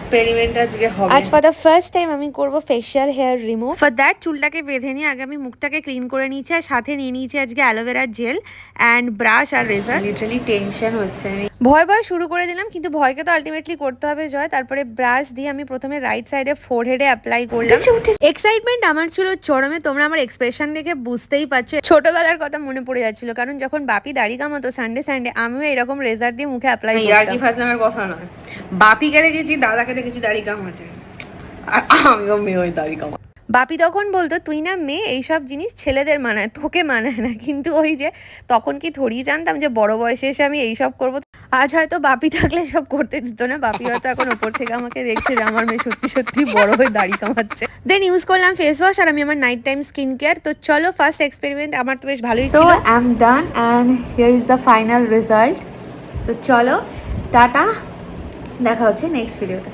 Experiment আজকে হবে। আজ ফর দ্য ফার্স্ট টাইম আমি করব facial hair remove. For that চুলটাকে বেঁধে নিয়ে আগে আমি মুখটাকে ক্লিন করে নিয়েছি, আর সাথে নিয়ে নিয়েছি আজকে অ্যালোভেরা জেল অ্যান্ড ব্রাশ আর রেজার। লিটারালি টেনশন হচ্ছে। ভয় শুরু করে দিলাম, কিন্তু ভয়কে তো আলটিমেটলি করতে হবে জয়। তারপরে ব্রাশ দিয়ে আমি প্রথমে রাইট সাইডে ফোরহেডে অ্যাপ্লাই করলাম। এক্সাইটমেন্ট আমার ছিল চরমে, তোমরা আমার এক্সপ্রেশন দেখে বুঝতেই পারছো। ছোটবেলার কথা মনে পড়ে যাচ্ছিল, কারণ যখন বাপি দাড়ি কামাতো সানডে আমিও এরকম রেজার দিয়ে মুখে অ্যাপ্লাই করতাম। আর কি ফাজলামের কথা নয়, বাপিকে দেখেছি, দাদাকে দেখেছি দাড়ি কামাতে, আর আমিও মেয়ে ওই দাড়ি কামা। বাপি তখন বলতো তুই না মেয়ে, এইসব জিনিস ছেলেদের মানায়, তোকে মানায় না। কিন্তু ওই যে তখন কি থোড়ি জানতাম যে বড় বয়সে এসে আমি এইসব করবো। আজ হয়তো বাপি থাকলে সব করতে দিত না। বাপি হয়তো এখন ওপর থেকে আমাকে দেখছে যে আমার মেয়ে সত্যি সত্যি বড় হয়ে দাড়ি কামাচ্ছে। দেন ইউজ করলাম ফেস ওয়াশ, আর আমি আমার নাইট টাইম স্কিন কেয়ার। তো চলো, ফার্স্ট এক্সপেরিমেন্ট আমার তো বেশ ভালোই ছিল। I am done and here is the final result. তো চলো টাটা, দেখা হচ্ছে নেক্সট ভিডিওতে।